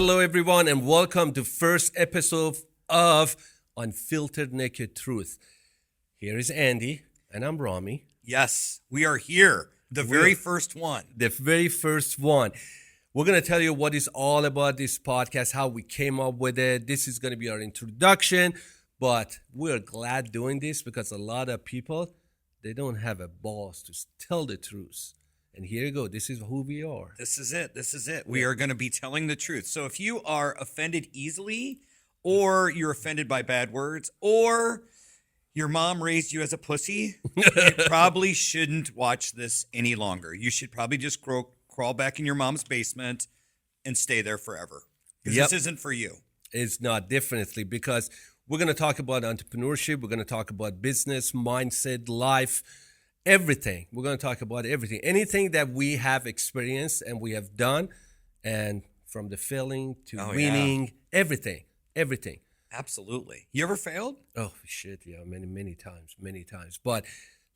Hello, everyone, and welcome to first episode of Unfiltered Naked Truth. Here is Andy, and I'm Rami. Yes, we are here. The very first one. The very first one. We're going to tell you what it's all about, this podcast, how we came up with it. This is going to be our introduction, but we're glad doing this because a lot of people, they don't have a boss to tell the truth. And here you go. This is who we are. This is it. We are going to be telling the truth. So if you are offended easily, or you're offended by bad words, or your mom raised you as a pussy, you probably shouldn't watch this any longer. You should probably just crawl back in your mom's basement and stay there forever. Because this isn't for you. It's not, definitely, because we're going to talk about entrepreneurship. We're going to talk about business, mindset, life, everything. We're going to talk about everything. Anything that we have experienced and we have done, and from the failing to winning, everything. Absolutely. You ever failed? Oh, shit, yeah, many times. But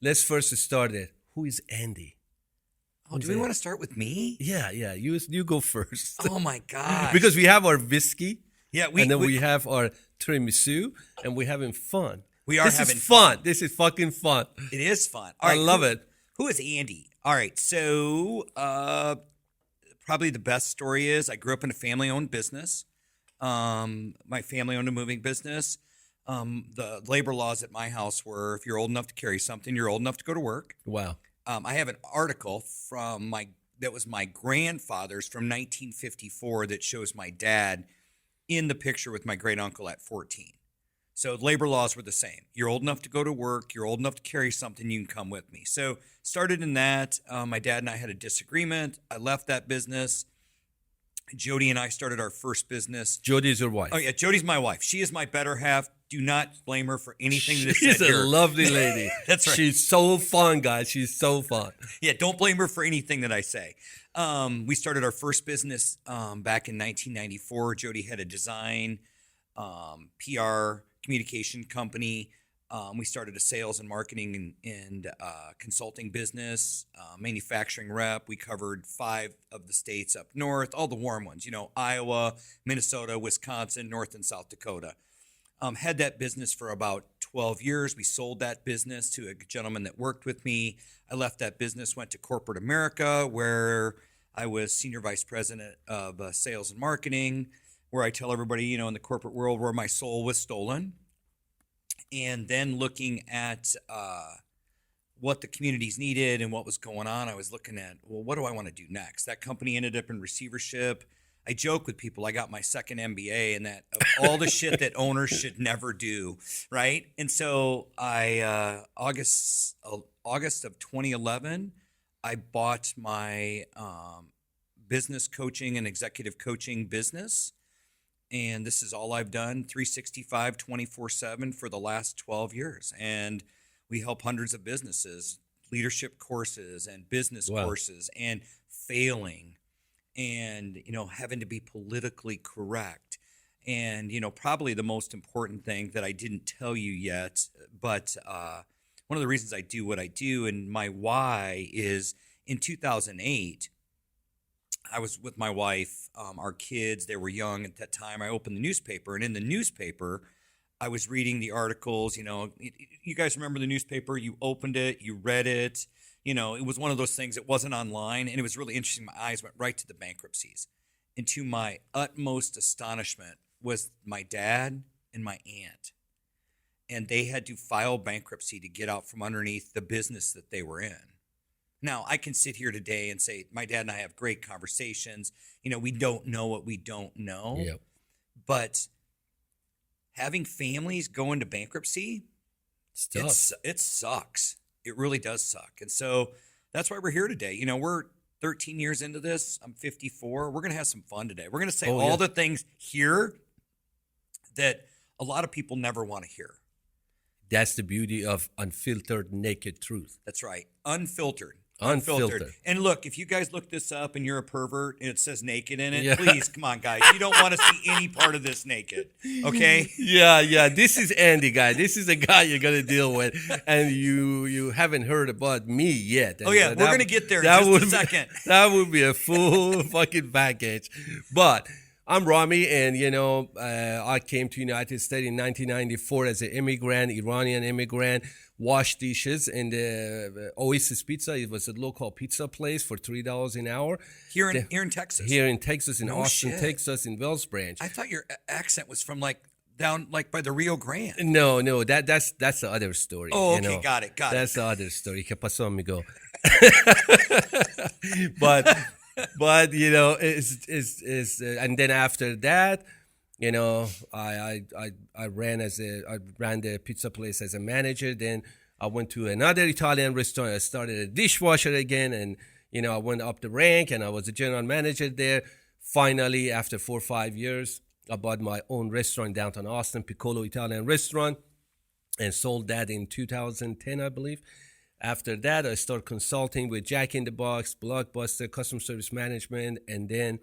let's first start it. Who is Andy? Oh, do we want to start with me? Yeah, you go first. Oh, my gosh. Because we have our whiskey, yeah, and then we have our tiramisu, and we're having fun. We are having fun. This is fucking fun. It is fun. All right, I love it. Who is Andy? All right, so probably the best story is I grew up in a family-owned business. My family owned a moving business. The labor laws at my house were if you're old enough to carry something, you're old enough to go to work. Wow. I have an article that was my grandfather's from 1954 that shows my dad in the picture with my great uncle at 14. So labor laws were the same. You're old enough to go to work. You're old enough to carry something. You can come with me. So started in that. My dad and I had a disagreement. I left that business. Jody and I started our first business. Jody is your wife. Oh, yeah. Jody's my wife. She is my better half. Do not blame her for anything that's said here. She's a lovely lady. That's right. She's so fun, guys. She's so fun. Yeah, don't blame her for anything that I say. We started our first business back in 1994. Jody had a design, PR, communication company. We started a sales and marketing and consulting business, manufacturing rep. We covered 5 of the states up north, all the warm ones, Iowa, Minnesota, Wisconsin, North and South Dakota. Had that business for about 12 years. We sold that business to a gentleman that worked with me. I left that business, went to corporate America, where I was senior vice president of sales and marketing, where I tell everybody, in the corporate world where my soul was stolen. And then looking at what the communities needed and what was going on, I was looking at, what do I want to do next? That company ended up in receivership. I joke with people, I got my second MBA, and that of all the shit that owners should never do, right? And so August of 2011, I bought my business coaching and executive coaching business. And this is all I've done, 365, 24/7 for the last 12 years. And we help hundreds of businesses, leadership courses and business courses, and failing and, having to be politically correct. And, probably the most important thing that I didn't tell you yet, but one of the reasons I do what I do and my why is in 2008, I was with my wife, our kids, they were young at that time. I opened the newspaper, and in the newspaper, I was reading the articles. You guys remember the newspaper? You opened it, you read it. It was one of those things. It wasn't online, and it was really interesting. My eyes went right to the bankruptcies. And to my utmost astonishment was my dad and my aunt. And they had to file bankruptcy to get out from underneath the business that they were in. Now, I can sit here today and say my dad and I have great conversations. We don't know what we don't know. Yep. But having families go into bankruptcy, it sucks. It really does suck. And so that's why we're here today. We're 13 years into this. I'm 54. We're going to have some fun today. We're going to say the things here that a lot of people never want to hear. That's the beauty of Unfiltered Naked Truth. That's right. Unfiltered. Unfiltered. And look, if you guys look this up and you're a pervert and it says naked in it, please, come on, guys. You don't want to see any part of this naked, okay? Yeah. This is Andy, guy. This is the guy you're going to deal with. And you haven't heard about me yet. Oh, yeah. We're going to get there in just a second. That would be a full fucking package. But I'm Rami, and I came to United States in 1994 as an immigrant, Iranian immigrant. Washed dishes in the Oasis Pizza. It was a local pizza place for $3 an hour. Here in Texas. Here in Texas, in No Austin, shit. Texas, in Wells Branch. I thought your accent was from like down like by the Rio Grande. No, that's the other story. Oh, okay, got it. That's the other story. ¿Qué pasó, amigo? but and then after that, I ran the pizza place as a manager. Then I went to another Italian restaurant. I started a dishwasher again, and I went up the rank, and I was a general manager there. Finally, after 4 or 5 years, I bought my own restaurant downtown Austin, Piccolo Italian Restaurant, and sold that in 2010, I believe. After that, I started consulting with Jack in the Box, Blockbuster, Customer Service Management, and then,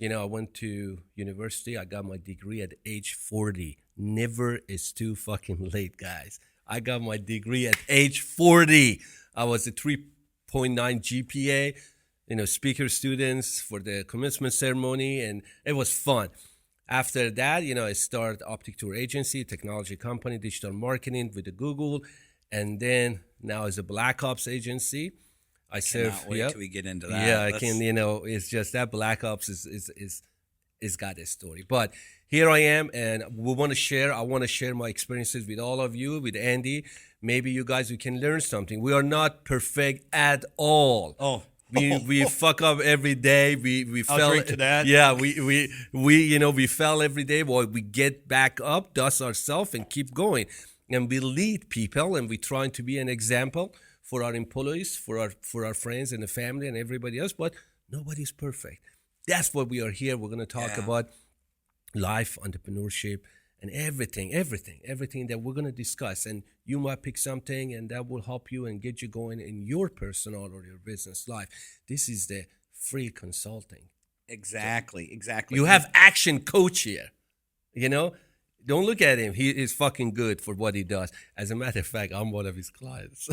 I went to university. I got my degree at age 40. Never is too fucking late, guys. I got my degree at age 40. I was a 3.9 GPA, speaker students for the commencement ceremony, and it was fun. After that, I started Optic Tour Agency, technology company, digital marketing with the Google, and then now as a Black Ops agency. I serve. Cannot wait till we get into that. Yeah, I can. It's just that Black Ops is got a story. But here I am, and I want to share my experiences with all of you, with Andy. Maybe you guys, we can learn something. We are not perfect at all. Oh. We fuck up every day. We I'll fell drink to that. Yeah, we fell every day. Well, we get back up, dust ourselves, and keep going. And we lead people, and we're trying to be an example for our employees, for our friends and the family and everybody else. But nobody's perfect. That's what we are here. We're going to talk about life, entrepreneurship, and everything that we're going to discuss. And you might pick something, and that will help you and get you going in your personal or your business life. This is the free consulting. Exactly. You have action coach here, Don't look at him. He is fucking good for what he does. As a matter of fact, I'm one of his clients.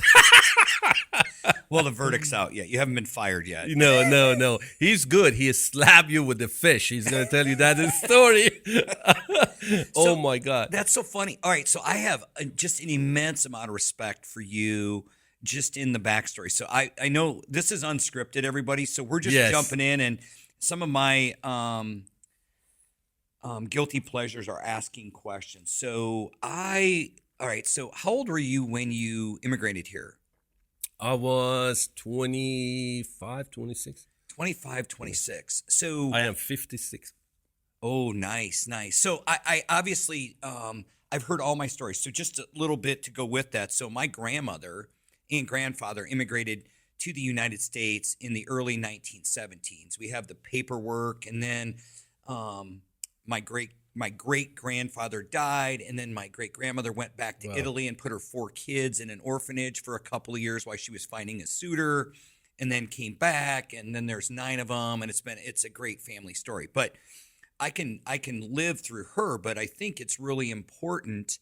Well, the verdict's out yet. You haven't been fired yet. No. He's good. He slapped you with the fish. He's going to tell you that in story. Oh, my God. That's so funny. All right, so I have just an immense amount of respect for you just in the backstory. So I know this is unscripted, everybody, so we're just jumping in, and some of my guilty pleasures are asking questions. So so how old were you when you immigrated here? I was 25, 26. 25, 26. So I am 56. Oh, nice. So I obviously, I've heard all my stories. So just a little bit to go with that. So my grandmother and grandfather immigrated to the United States in the early 1917s. We have the paperwork, and then my great grandfather died, and then my great grandmother went back to Italy and put her 4 kids in an orphanage for a couple of years while she was finding a suitor, and then came back, and then there's 9 of them, and it's a great family story. But I can live through her, but I think it's really important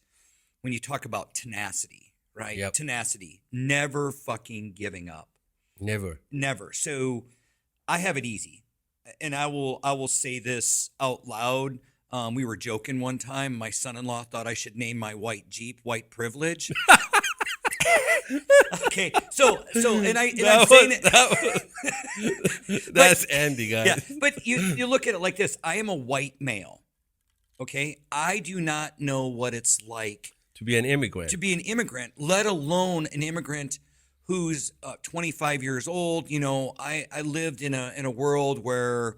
when you talk about tenacity, right? Yep. Tenacity, never fucking giving up. Never. So I have it easy, and I will say this out loud. We were joking one time. My son-in-law thought I should name my white Jeep White Privilege. Okay, so and I'm saying it. That's Andy, guys. Yeah, but you look at it like this. I am a white male. Okay, I do not know what it's like to be an immigrant. Let alone an immigrant who's 25 years old. I lived in a world where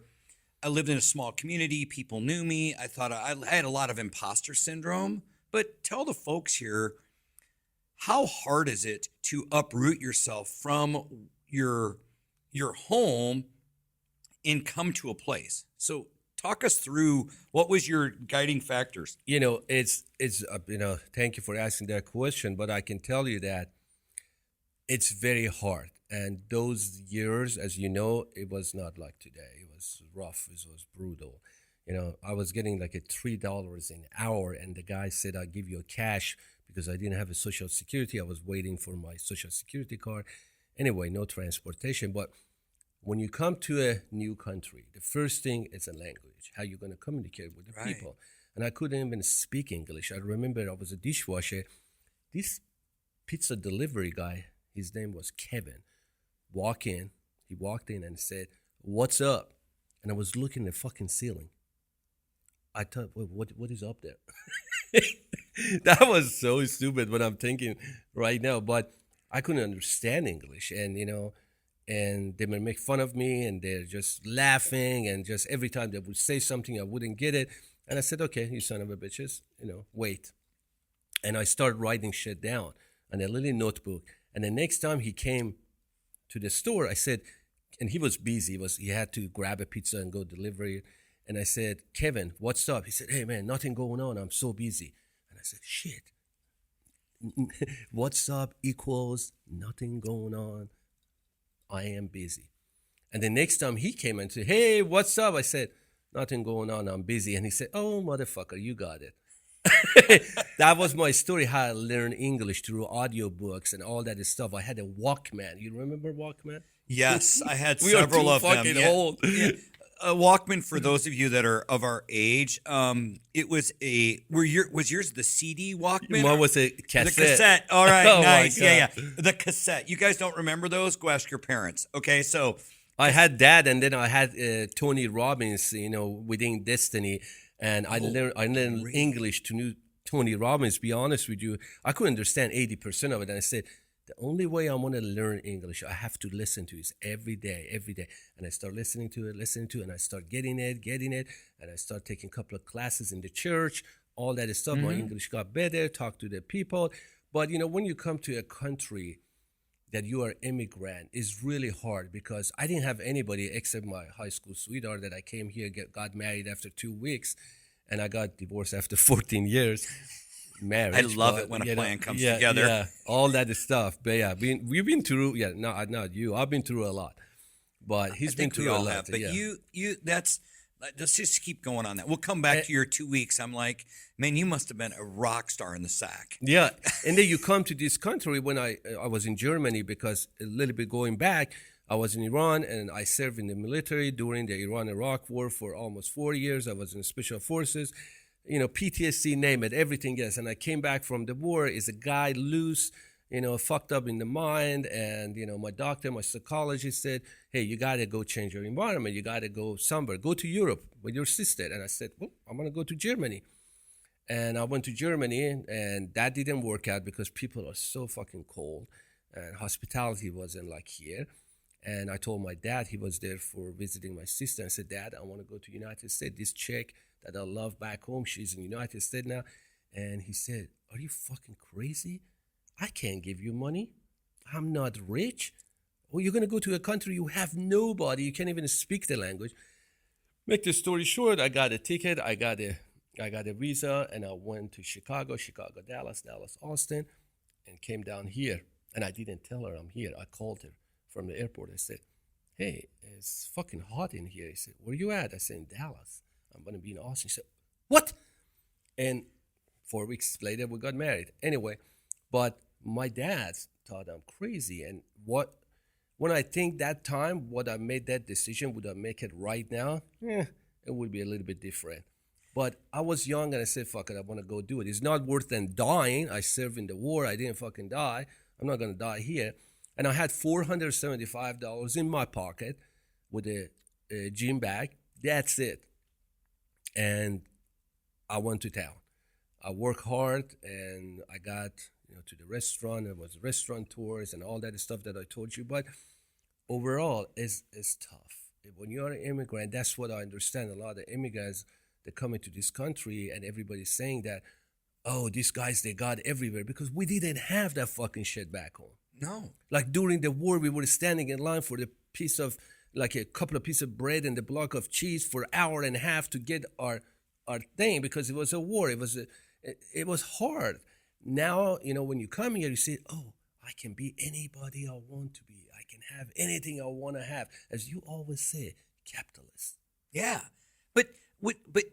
I lived in a small community. People knew me. I thought I had a lot of imposter syndrome. But tell the folks here, how hard is it to uproot yourself from your home and come to a place? So talk us through what was your guiding factors. It's thank you for asking that question, but I can tell you that it's very hard. And those years, as you know, it was not like today. It was rough. It was brutal. I was getting like $3 an hour, and the guy said, I'll give you a cash because I didn't have a Social Security. I was waiting for my Social Security card. Anyway, no transportation. But when you come to a new country, the first thing is a language, how you're going to communicate with the Right. people. And I couldn't even speak English. I remember I was a dishwasher. This pizza delivery guy, his name was Kevin, he walked in and said, "What's up?" And I was looking at the fucking ceiling. I thought, what is up there? That was so stupid what I'm thinking right now. But I couldn't understand English. And, and they would make fun of me and they're just laughing. And just every time they would say something, I wouldn't get it. And I said, okay, you son of a bitches, wait. And I started writing shit down on a little notebook. And the next time he came to the store, I said, and he was busy. He had to grab a pizza and go deliver it. And I said, "Kevin, what's up?" He said, "Hey, man, nothing going on. I'm so busy." And I said, "Shit. What's up equals nothing going on. I am busy." And the next time he came and said, "Hey, what's up?" I said, "Nothing going on. I'm busy." And he said, "Oh, motherfucker, you got it." That was my story, how I learned English through audiobooks and all that stuff. I had a Walkman. You remember Walkman? Yes, I had We are several too of them. fucking Yeah. old. Yeah. A Walkman, for those of you that are of our age, it was was yours the CD Walkman? Mine was a The cassette. cassette. All right, Oh, my nice. Yeah, God. yeah. The cassette. You guys don't remember those? Go ask your parents. Okay, so I had that, and then I had Tony Robbins, within Destiny, and I learned great. English to know Tony Robbins. Be honest with you, I couldn't understand 80% of it, and I said, the only way I'm gonna learn English, I have to listen to it every day, and I start listening to it, and I start getting it, and I start taking a couple of classes in the church, all that stuff. My English got better, talk to the people, but when you come to a country that you are immigrant is really hard, because I didn't have anybody except my high school sweetheart that I came here, got married after 2 weeks, and I got divorced after 14 years. Marriage. I love it when a plan comes together. Yeah, all that stuff. But yeah, we've been through. Yeah, no, not you. I've been through a lot, but he's been through a lot. But yeah. let's just keep going on that. We'll come back to your 2 weeks. I'm like, man, you must have been a rock star in the sack. Yeah, and then you come to this country. When I was in Germany, because a little bit going back, I was in Iran and I served in the military during the Iran-Iraq war for almost 4 years. I was in special forces, PTSD, name it, everything else. And I came back from the war as a guy loose, fucked up in the mind. And, my doctor, my psychologist said, "Hey, you got to go change your environment. You got to go somewhere. Go to Europe with your sister." And I said, "Well, I'm going to go to Germany." And I went to Germany, and that didn't work out because people are so fucking cold, and hospitality wasn't like here. And I told my dad, he was there for visiting my sister. I said, "Dad, I want to go to United States. This chick that I love back home, she's in United States now." And he said, "Are you fucking crazy? I can't give you money. I'm not rich. Or you're going to go to a country you have nobody. You can't even speak the language." Make the story short, I got a ticket. I got a visa, and I went to Chicago, Dallas, Austin, and came down here. And I didn't tell her I'm here. I called her from the airport. I said, "Hey, it's fucking hot in here." He said, "Where you at?" I said, "In Dallas. I'm going to be in Austin." He said, "What?" And 4 weeks later, we got married. Anyway, but my dad thought I'm crazy. And when I think that time, what I made that decision, would I make it right now? It would be a little bit different. But I was young and I said, fuck it, I want to go do it. It's not worth than dying. I served in the war. I didn't fucking die. I'm not going to die here. And I had $475 in my pocket with a gym bag. That's it. And I went to town. I worked hard and I got to the restaurant. There was restaurant tours and all that stuff that I told you. But overall, it's tough. When you're an immigrant, that's what I understand. A lot of immigrants, they come into this country and everybody's saying that, oh, these guys, they got everywhere, because we didn't have that fucking shit back home. No. Like during the war, we were standing in line for the piece of, like a couple of pieces of bread and the block of cheese for an hour and a half to get our thing, because it was a war. It was hard. Now, when you come here, you say, oh, I can be anybody I want to be. I can have anything I want to have. As you always say, capitalist. Yeah. But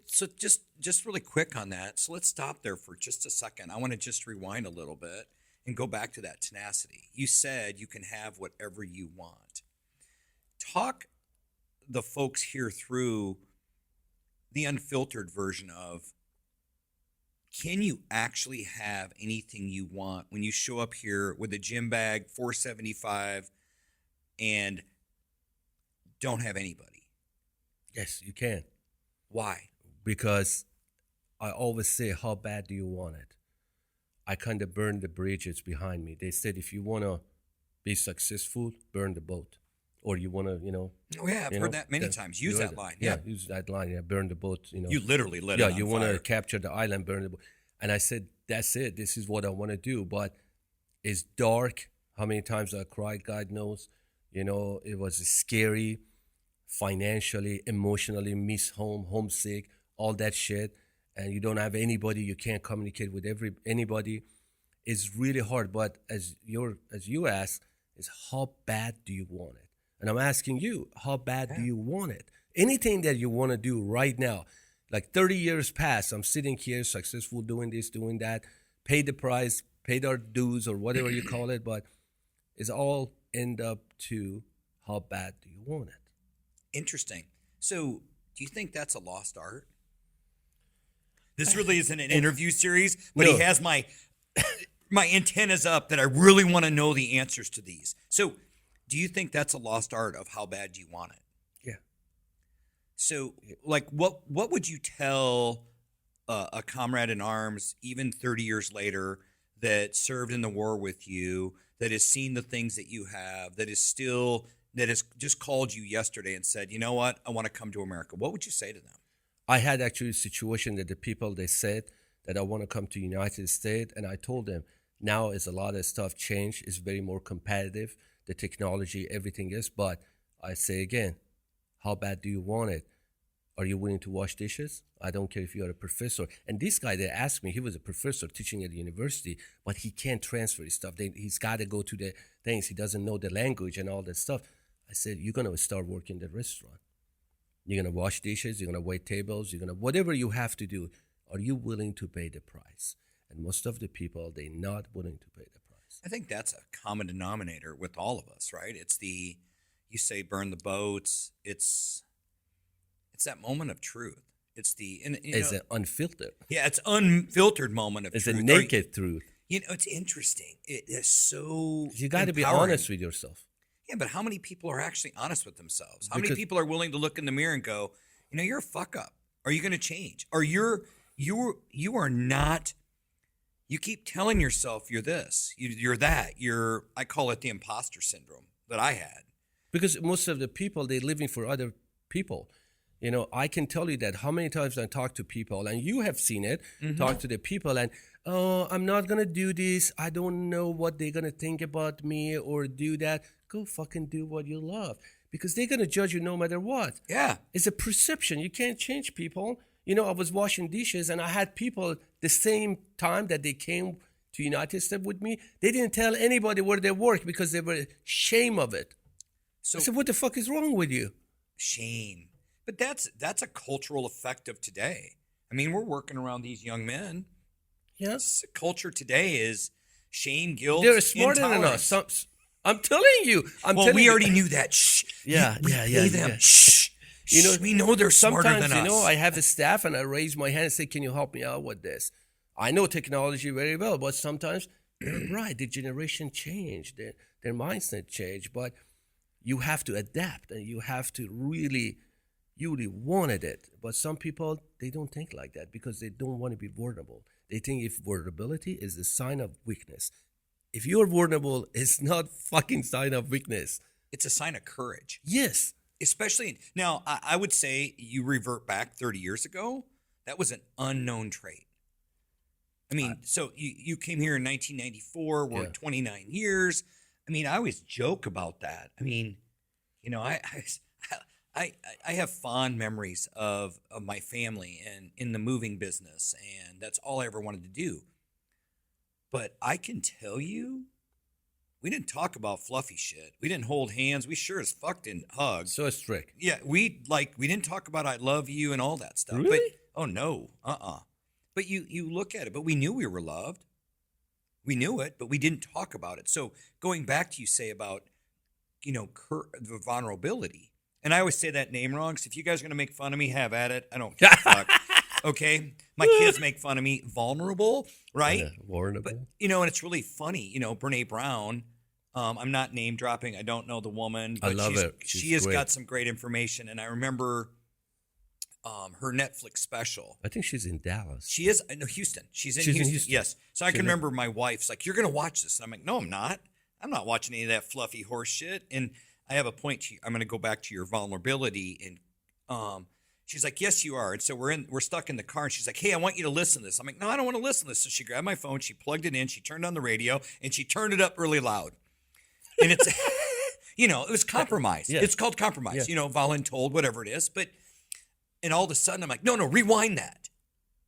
so just really quick on that. So let's stop there for just a second. I want to just rewind a little bit and go back to that tenacity. You said you can have whatever you want. talk the folks here through the unfiltered version of, can you actually have anything you want when you show up here with a gym bag, 475, and don't have anybody? Yes, you can. Why? Because I always say, how bad do you want it? I kind of burned the bridges behind me. They said, if you want to be successful, burn the boat. Or you want to, Oh, yeah, I've heard that many times. Use that line. Yeah, use that line. Yeah, burn the boat. You literally lit it yeah, on you fire. want to capture the island, burn the boat. And I said, that's it. This is what I want to do. But it's dark. How many times I cried, God knows. It was scary, financially, emotionally, miss home, homesick, all that shit. And you don't have anybody. You can't communicate with anybody. It's really hard. But as you asked, is how bad do you want it? And I'm asking you, how bad do you want it? Anything that you want to do right now, like 30 years past, I'm sitting here successful, doing this, doing that, paid the price, paid our dues or whatever you call it, but it's all end up to how bad do you want it? Interesting. So do you think that's a lost art? This really isn't an interview series, but he has my antennas up that I really want to know the answers to these. So do you think that's a lost art of how bad do you want it? Yeah. So, like, what would you tell a comrade in arms, even 30 years later, that served in the war with you, that has seen the things that you have, that has just called you yesterday and said, you know what, I want to come to America? What would you say to them? I had actually a situation that the people, they said that I want to come to United States, and I told them, now is a lot of stuff changed. It's very more competitive. The technology, everything is. But I say again, how bad do you want it? Are you willing to wash dishes? I don't care if you are a professor. And this guy, they asked me, he was a professor teaching at the university, but he can't transfer his stuff. He's got to go to the things. He doesn't know the language and all that stuff. I said, you're going to start working the restaurant. You're going to wash dishes. You're going to wait tables. You're going to, whatever you have to do, are you willing to pay the price? And most of the people, they're not willing to pay the price. I think that's a common denominator with all of us, right? It's you say burn the boats. It's that moment of truth. It's it's an unfiltered. Yeah, it's unfiltered moment of truth. It's a naked truth. It's interesting. It is so You got to be empowering. honest with yourself. Yeah, but how many people are actually honest with themselves? How many people are willing to look in the mirror and go, you're a fuck up. Are you going to change? Or you are not. You keep telling yourself you're this, you're that. I call it the imposter syndrome that I had. Because most of the people, they're living for other people. I can tell you that how many times I talk to people, and you have seen it, talk to the people, and, oh, I'm not going to do this. I don't know what they're going to think about me or do that. Go fucking do what you love. Because they're going to judge you no matter what. Yeah. It's a perception. You can't change people. I was washing dishes, and I had people the same time that they came to United States with me, they didn't tell anybody where they work because they were ashamed of it. So I said, what the fuck is wrong with you? Shame. But that's a cultural effect of today. I mean, we're working around these young men. Yes. Culture today is shame, guilt, they're smarter than us. I'm telling you. We already knew that. Shh. Yeah. Shh. We know they're smarter than us. Sometimes, I have a staff and I raise my hand and say, can you help me out with this? I know technology very well, but sometimes they're right. The generation changed. Their mindset changed. But you have to adapt and you have to you really wanted it. But some people, they don't think like that because they don't want to be vulnerable. They think if vulnerability is a sign of weakness. If you're vulnerable, it's not fucking sign of weakness. It's a sign of courage. Yes. Especially, now, I would say you revert back 30 years ago, that was an unknown trait. I mean, so you came here in 1994, we're 29 years. I mean, I always joke about that. I mean, I have fond memories of my family and in the moving business, and that's all I ever wanted to do. But I can tell you, we didn't talk about fluffy shit. We didn't hold hands. We sure as fuck didn't hug. So strict. Yeah, we didn't talk about I love you and all that stuff. Really? But, oh no, But you look at it, but we knew we were loved. We knew it, but we didn't talk about it. So going back to you say about the vulnerability. And I always say that name wrong. So if you guys are going to make fun of me, have at it. I don't give a fuck. Okay. My kids make fun of me. Vulnerable, right? Vulnerable. But, and it's really funny, Brene Brown. I'm not name dropping. I don't know the woman, but I love it. She has got some great information. And I remember her Netflix special. I think she's in Dallas. She is. No, Houston. She's in Houston. Yes. So I can remember my wife's like, "You're going to watch this." And I'm like, "No, I'm not. I'm not watching any of that fluffy horse shit." And I have a point. I'm going to go back to your vulnerability. And she's like, "Yes, you are." And so we're stuck in the car. And she's like, "Hey, I want you to listen to this." I'm like, "No, I don't want to listen to this." So she grabbed my phone. She plugged it in. She turned on the radio. And she turned it up really loud. And it's, it was compromise. Yeah. It's called compromise. Yeah. Voluntold, whatever it is. And all of a sudden, I'm like, no, rewind that.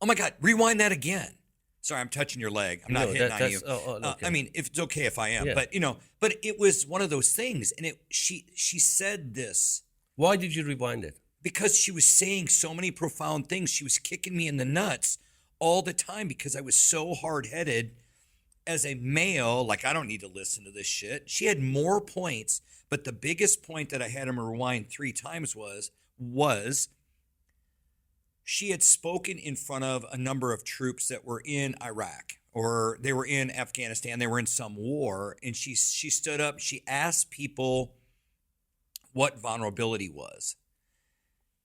Oh, my God, rewind that again. Sorry, I'm touching your leg. I'm not hitting on you. Okay. I mean, if it's okay if I am. Yeah. But it was one of those things. And she said this. Why did you rewind it? Because she was saying so many profound things. She was kicking me in the nuts all the time because I was so hard-headed as a male. Like, I don't need to listen to this shit. She had more points. But the biggest point that I had him rewind 3 times was she had spoken in front of a number of troops that were in Iraq or they were in Afghanistan. They were in some war. And she stood up. She asked people what vulnerability was.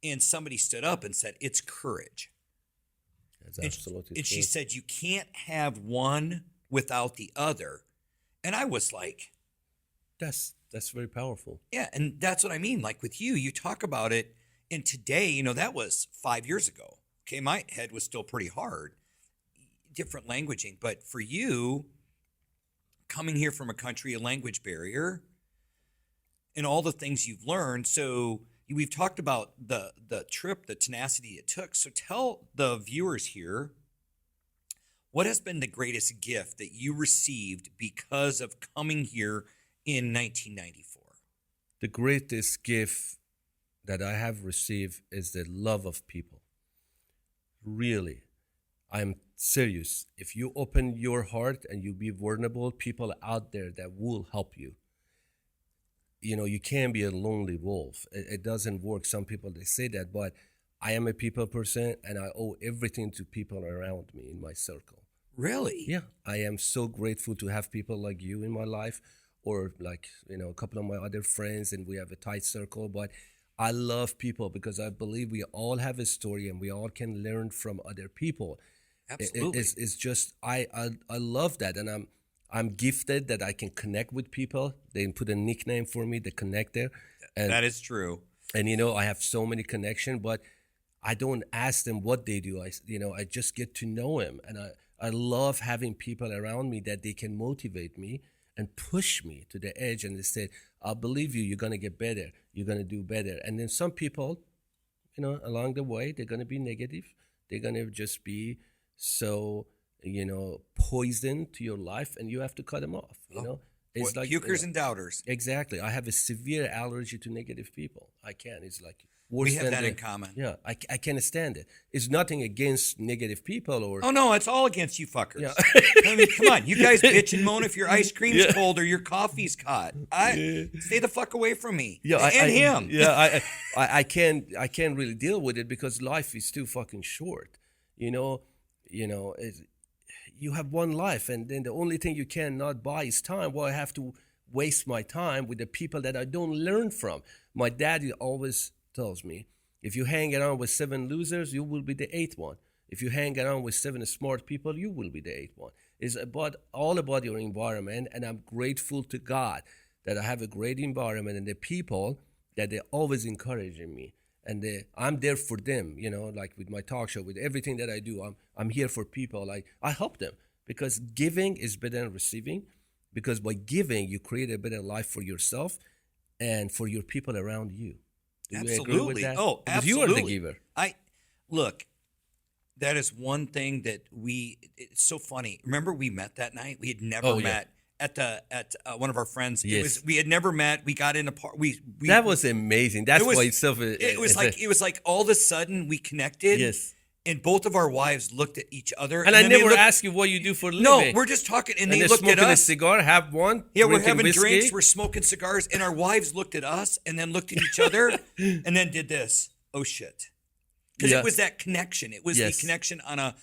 And somebody stood up and said, "It's courage." That's absolutely and true. she said, "You can't have one without the other." And I was like, That's very powerful. yeah. And that's what I mean. Like with you talk about it. And today, that was 5 years ago. Okay, my head was still pretty hard, different languaging. But for you, coming here from a country, a language barrier, and all the things you've learned. So we've talked about the trip, the tenacity it took. So tell the viewers here, what has been the greatest gift that you received because of coming here in 1994? The greatest gift that I have received is the love of people. Really, I'm serious. If you open your heart and you be vulnerable, people out there that will help you. You can't be a lonely wolf. It doesn't work. Some people, they say that, but I am a people person and I owe everything to people around me in my circle. Really? Yeah, I am so grateful to have people like you in my life or like, a couple of my other friends, and we have a tight circle, but I love people because I believe we all have a story and we all can learn from other people. Absolutely. It's just I love that, and I'm gifted that I can connect with people. They put a nickname for me, the Connector. And, that is true. And I have so many connections, but I don't ask them what they do. I just get to know them, and I love having people around me that they can motivate me and push me to the edge, and they say, "I believe you. You're gonna get better. You're gonna do better." And then some people, along the way, they're gonna be negative. They're gonna just be so, poison to your life, and you have to cut them off. It's like pukers and doubters. Exactly. I have a severe allergy to negative people. I can't. It's like we have that in common. Yeah, I can't stand it. It's nothing against negative people or. Oh no, it's all against you fuckers. Yeah. I mean, come on, you guys bitch and moan if your ice cream's cold or your coffee's hot. Stay the fuck away from me. Yeah, him. Yeah, I can't really deal with it because life is too fucking short. You have one life, and then the only thing you cannot buy is time. Well, I have to waste my time with the people that I don't learn from. My daddy always tells me, if you hang around with 7 losers, you will be the 8th one. If you hang around with 7 smart people, you will be the 8th one. It's all about your environment, and I'm grateful to God that I have a great environment and the people that they're always encouraging me. And I'm there for them, like with my talk show, with everything that I do. I'm here for people. I help them because giving is better than receiving, because by giving, you create a better life for yourself and for your people around you. Do you agree with that? Oh, because absolutely. You are the giver. Look, that is one thing that it's so funny. Remember we met that night? We had never met at one of our friends. Yes. We had never met. We got in a part. That was amazing. That's why it's so. It was like all of a sudden we connected. Yes. And both of our wives looked at each other. And I then they never looked, ask you what you do for a living. No, we're just talking. And they they're looked at smoking a us. cigar, have one. Yeah, we're drinking having whiskey. drinks. We're smoking cigars. And our wives looked at us and then looked at each other and then did this. Oh, shit. Because it was that connection. It was the connection on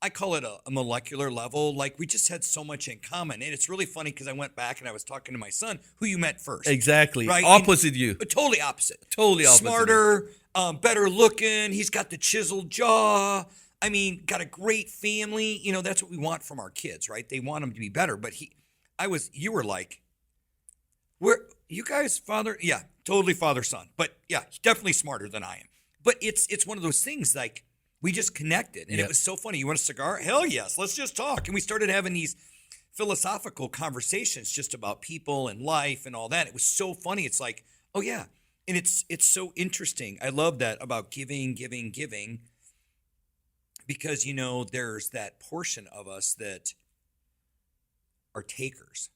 I call it a molecular level. Like, we just had so much in common. And it's really funny because I went back and I was talking to my son, who you met first. Exactly. Right? Opposite you. Totally opposite. Totally opposite. Smarter, better looking. He's got the chiseled jaw. I mean, got a great family. You know, that's what we want from our kids, right? They want them to be better. But you were like, you guys father? Yeah, totally father-son. But yeah, he's definitely smarter than I am. But it's one of those things, like, we just connected. And it was so funny. You want a cigar? Hell yes. Let's just talk. And we started having these philosophical conversations just about people and life and all that. It was so funny. It's like, oh yeah. And it's so interesting. I love that about giving, because, you know, there's that portion of us that are takers,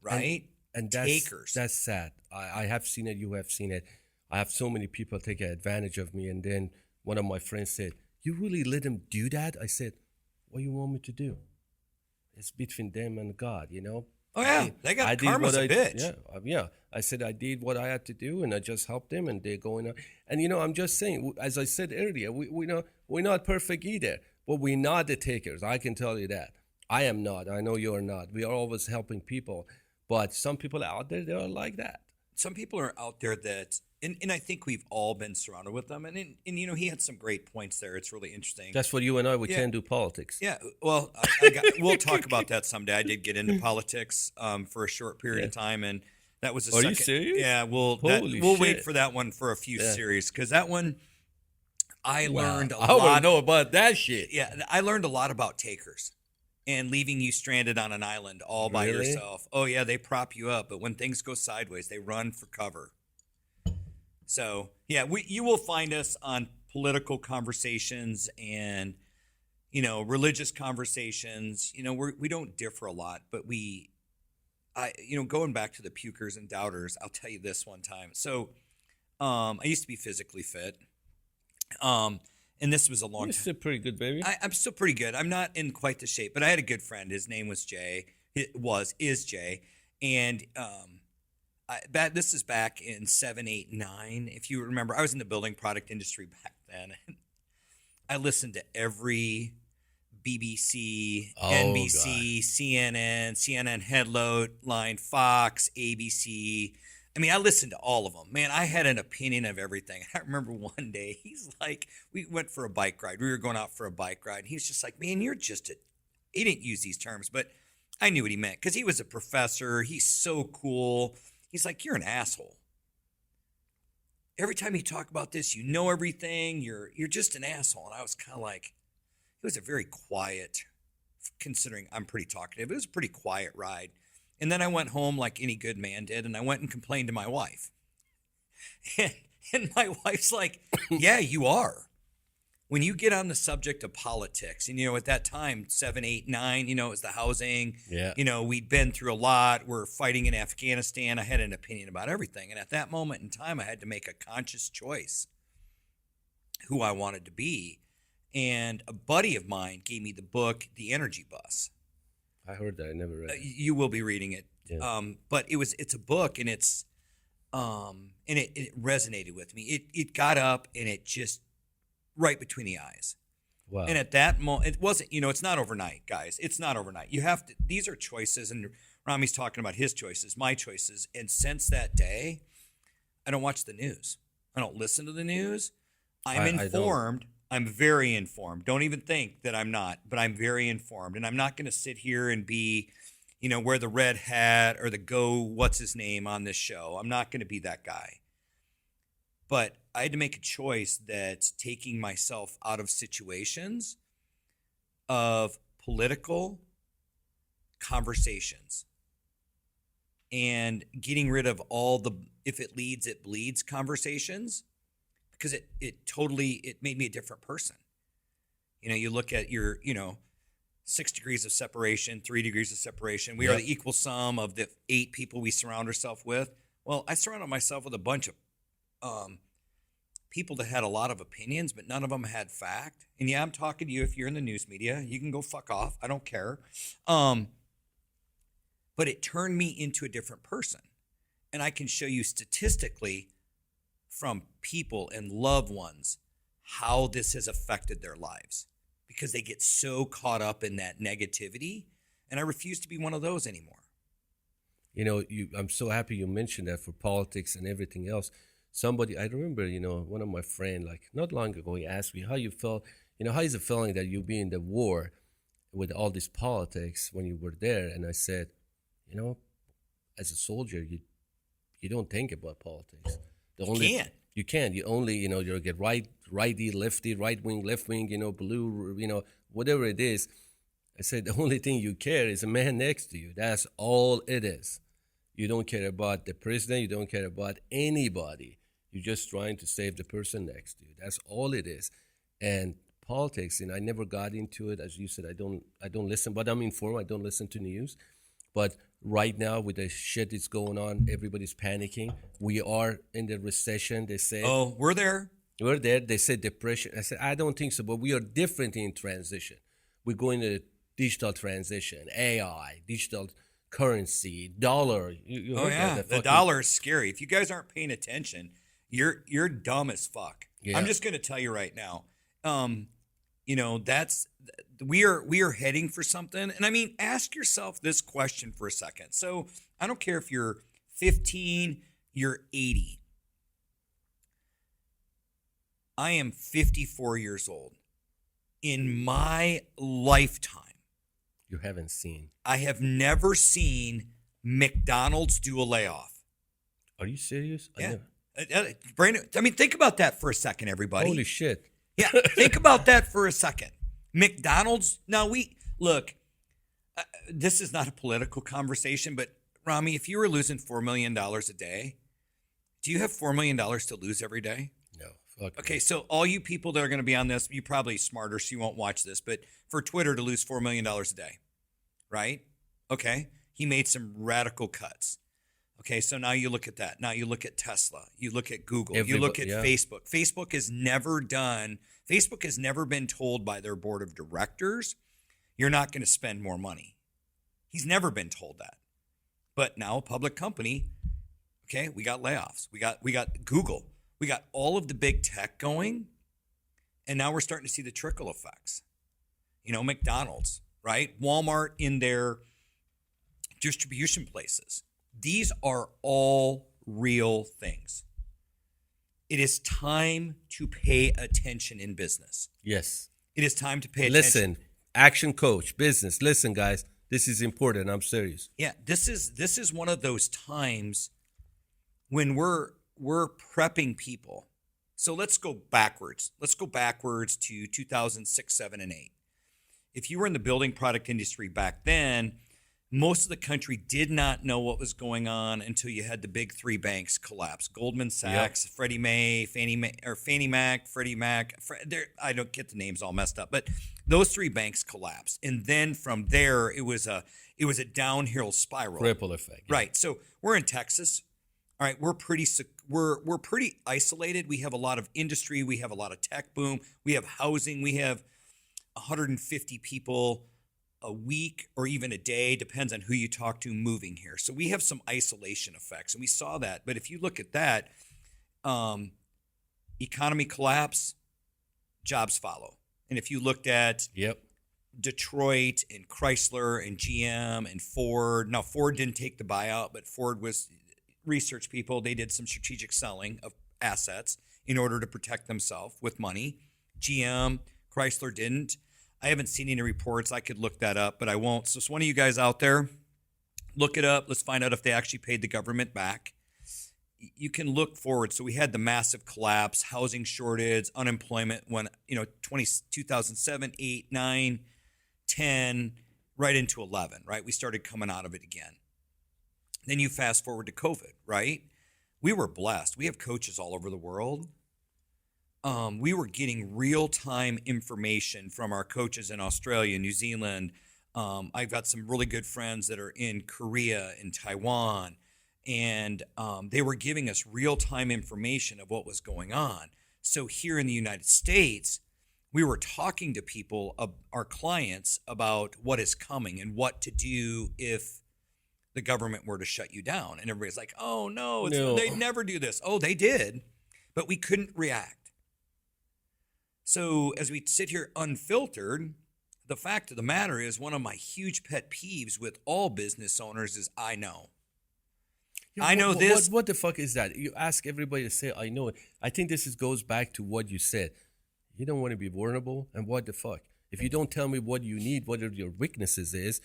right? And takers. That's sad. I have seen it. You have seen it. I have so many people take advantage of me. And then one of my friends said, "You really let him do that?" I said, "What do you want me to do? It's between them and God, you know?" Oh, yeah. They got karma's a bitch. Yeah. I said I did what I had to do, and I just helped them, and they're going on. And, you know, I'm just saying, as I said earlier, we're not perfect either, but we're not the takers. I can tell you that. I am not. I know you're not. We are always helping people, but some people out there, they are like that. Some people are out there that, and I think we've all been surrounded with them. And you know, he had some great points there. It's really interesting. That's what you and we can't do politics. Yeah. Well, we'll talk about that someday. I did get into politics for a short period of time, and that was a second. Are you serious? Yeah. We'll wait for that one for a few series, because that one I learned a lot. I want to know about that shit. Yeah, I learned a lot about takers. And leaving you stranded on an island all by yourself. Oh, yeah, they prop you up. But when things go sideways, they run for cover. So, yeah, you will find us on political conversations and, you know, religious conversations. You know, we don't differ a lot. But going back to the pukers and doubters, I'll tell you this one time. So, I used to be physically fit. And this was a long time. You're still pretty good, baby. I'm still pretty good. I'm not in quite the shape, but I had a good friend. His name was Jay. Is Jay. And this is back in 7, 8, 9. If you remember, I was in the building product industry back then. I listened to every BBC, NBC, God. CNN Headline, Fox, ABC. I mean, I listened to all of them. Man, I had an opinion of everything. I remember one day, he's like, we went for a bike ride. We were going out for a bike ride. And he was just like, man, you're just he didn't use these terms, but I knew what he meant because he was a professor. He's so cool. He's like, you're an asshole. Every time you talk about this, you know everything. You're just an asshole. And I was kind of like, it was a very quiet, considering I'm pretty talkative. It was a pretty quiet ride. And then I went home like any good man did, and I went and complained to my wife. And my wife's like, yeah, you are. When you get on the subject of politics, and, you know, at that time, 7, 8, 9, you know, it was the housing. Yeah. You know, we'd been through a lot. We're fighting in Afghanistan. I had an opinion about everything. And at that moment in time, I had to make a conscious choice who I wanted to be. And a buddy of mine gave me the book, The Energy Bus. I heard that. I never read it. You will be reading it. Yeah. But it's a book, and it's it resonated with me. It got up, and it just right between the eyes. Wow. And at that moment, it wasn't, you know, it's not overnight, guys. It's not overnight. You have to, these are choices, and Rami's talking about his choices, my choices. And since that day, I don't watch the news. I don't listen to the news. I'm informed. I'm very informed. Don't even think that I'm not, but I'm very informed. And I'm not going to sit here and be, you know, wear the red hat or what's his name on this show. I'm not going to be that guy. But I had to make a choice that taking myself out of situations of political conversations and getting rid of all the if it leads, it bleeds conversations. Because it made me a different person. You know, you look at your, 6 degrees of separation, 3 degrees of separation. We are the equal sum of the 8 people we surround ourselves with. Well, I surrounded myself with a bunch of people that had a lot of opinions, but none of them had fact. And yeah, I'm talking to you if you're in the news media. You can go fuck off. I don't care. But it turned me into a different person. And I can show you statistically from people and loved ones how this has affected their lives because they get so caught up in that negativity. And I refuse to be one of those anymore. You know, I'm so happy you mentioned that for politics and everything else. Somebody, I remember, one of my friend, like not long ago, he asked me how you felt, how is it feeling that you be in the war with all this politics when you were there? And I said, as a soldier, you don't think about politics. You can't. You only, you get righty, lefty, right wing, left wing, blue, whatever it is. I said, the only thing you care is a man next to you. That's all it is. You don't care about the president. You don't care about anybody. You're just trying to save the person next to you. That's all it is. And politics, I never got into it. As you said, I don't listen, but I'm informed. I don't listen to news. But right now, with the shit that's going on, everybody's panicking. We are in the recession, they say. Oh, we're there. We're there. They said depression. I said, I don't think so, but we are different in transition. We're going to digital transition, AI, digital currency, dollar. Oh yeah, the dollar is scary. If you guys aren't paying attention, you're dumb as fuck. Yeah. I'm just going to tell you right now. That's we are heading for something. And I mean, ask yourself this question for a second. So I don't care if you're 15, you're 80. I am 54 years old. In my lifetime, I have never seen McDonald's do a layoff. Are you serious? Yeah. Brandon, I mean, think about that for a second, everybody. Holy shit. Yeah, think about that for a second. McDonald's, now this is not a political conversation, but Rami, if you were losing $4 million a day, do you have $4 million to lose every day? No. Okay, so all you people that are going to be on this, you're probably smarter, so you won't watch this, but for Twitter to lose $4 million a day, right? Okay, he made some radical cuts. Okay, so now you look at that. Now you look at Tesla. You look at Google. You look at Facebook. Facebook has never been told by their board of directors, you're not going to spend more money. He's never been told that. But now a public company, okay, we got layoffs. We got Google. We got all of the big tech going, and now we're starting to see the trickle effects. McDonald's, right? Walmart in their distribution places. These are all real things. It is time to pay attention in business. Yes. It is time to pay attention. Listen, action coach, business. Listen, guys, this is important. I'm serious. Yeah, this is one of those times when we're prepping people. So let's go backwards. Let's go backwards to 2006, 7, and 8. If you were in the building product industry back then, most of the country did not know what was going on until you had the big three banks collapse. Goldman Sachs, yep. Fannie Mac, Freddie Mac. I don't get the names all messed up, but those three banks collapsed. And then from there, it was a downhill spiral. Ripple effect. Yeah. Right. So we're in Texas. All right, we're pretty isolated. We have a lot of industry. We have a lot of tech boom. We have housing. We have 150 people a week or even a day, depends on who you talk to, moving here. So we have some isolation effects, and we saw that. But if you look at that, economy collapse, jobs follow. And if you looked at Detroit and Chrysler and GM and Ford, now Ford didn't take the buyout, but Ford was research people. They did some strategic selling of assets in order to protect themselves with money. GM, Chrysler didn't. I haven't seen any reports. I could look that up, but I won't. So one of you guys out there, look it up. Let's find out if they actually paid the government back. You can look forward. So we had the massive collapse, housing shortage, unemployment when, 2007, 8, 9, 10, right into 11, right? We started coming out of it again. Then you fast forward to COVID, right? We were blessed. We have coaches all over the world. We were getting real-time information from our coaches in Australia, New Zealand. I've got some really good friends that are in Korea and Taiwan, and they were giving us real-time information of what was going on. So here in the United States, we were talking to people, our clients, about what is coming and what to do if the government were to shut you down. And everybody's like, oh, no, they'd never do this. Oh, they did, but we couldn't react. So as we sit here unfiltered, the fact of the matter is one of my huge pet peeves with all business owners is I know. I know this. What the fuck is that? You ask everybody to say, I know it. I think this goes back to what you said. You don't want to be vulnerable. And what the fuck? If you don't tell me what you need, what your weaknesses is,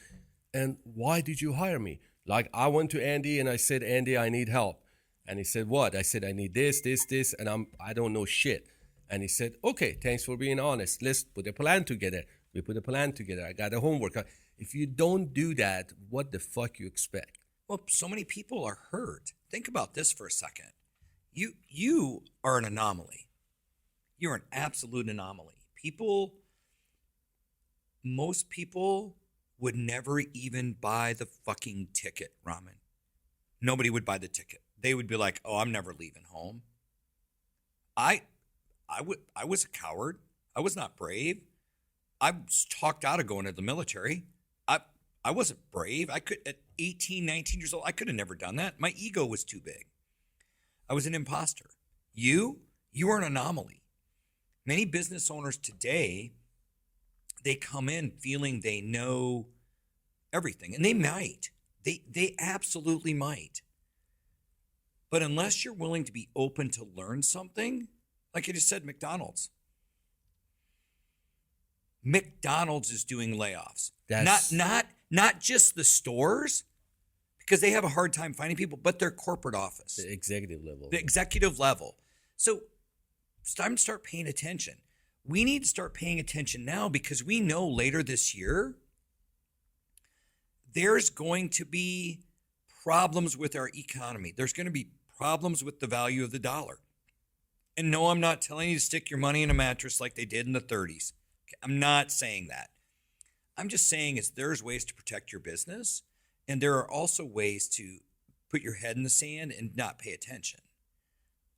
and why did you hire me? Like I went to Andy and I said, Andy, I need help. And he said, what? I said, I need this, and I don't know shit. And he said, okay, thanks for being honest. Let's put a plan together. We put a plan together. I got a homework. If you don't do that, what the fuck you expect? Well, so many people are hurt. Think about this for a second. You are an anomaly. You're an absolute anomaly. Most people would never even buy the fucking ticket, Ramin. Nobody would buy the ticket. They would be like, oh, I'm never leaving home. I was a coward. I was not brave. I was talked out of going to the military. I wasn't brave. I could, at 18, 19 years old, I could have never done that. My ego was too big. I was an imposter. You are an anomaly. Many business owners today, they come in feeling they know everything, and they might. They absolutely might. But unless you're willing to be open to learn something, like I just said, McDonald's is doing layoffs. Not just the stores, because they have a hard time finding people, but their corporate office. The executive level. The executive level. So it's time to start paying attention. We need to start paying attention now because we know later this year there's going to be problems with our economy. There's going to be problems with the value of the dollar. And no, I'm not telling you to stick your money in a mattress like they did in the 30s. Okay, I'm not saying that. I'm just saying there's ways to protect your business, and there are also ways to put your head in the sand and not pay attention.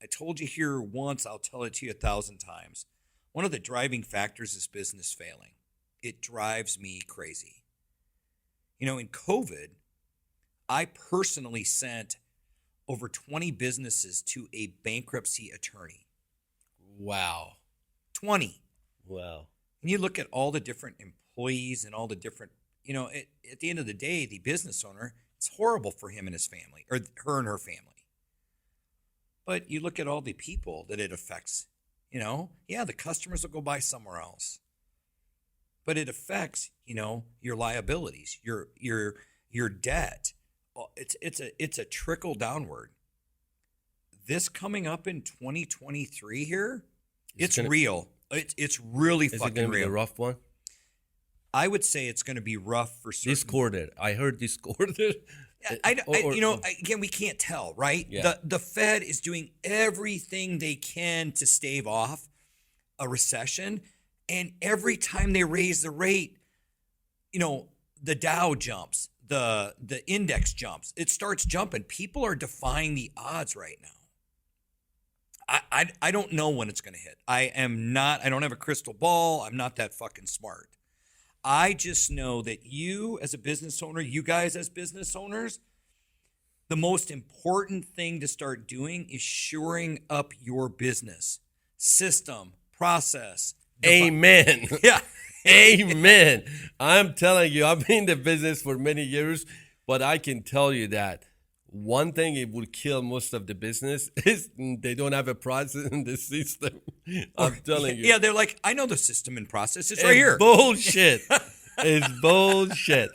I told you here once, I'll tell it to you 1,000 times. One of the driving factors is business failing. It drives me crazy. You know, in COVID, I personally sent over 20 businesses to a bankruptcy attorney. Wow. 20. Wow. And you look at all the different employees and all the different, at the end of the day, the business owner, it's horrible for him and his family, or her and her family. But you look at all the people that it affects, the customers will go buy somewhere else. But it affects, your liabilities, your debt. It's a trickle downward. This coming up in 2023 here, it's real. It's really fucking real. Is it going to be a rough one? I would say it's going to be rough for certain. Discorded. I heard discorded. Again, we can't tell, right? Yeah. The Fed is doing everything they can to stave off a recession, and every time they raise the rate, the Dow jumps, the index jumps. It starts jumping. People are defying the odds right now. I don't know when it's going to hit. I don't have a crystal ball. I'm not that fucking smart. I just know that you as a business owner, you guys as business owners, the most important thing to start doing is shoring up your business. System, process. Amen. Yeah. Amen. I'm telling you, I've been in the business for many years, but I can tell you that one thing it will kill most of the business is they don't have a process in the system. I'm telling you. Yeah, they're like, I know the system and process. It's right here. Bullshit. It's bullshit.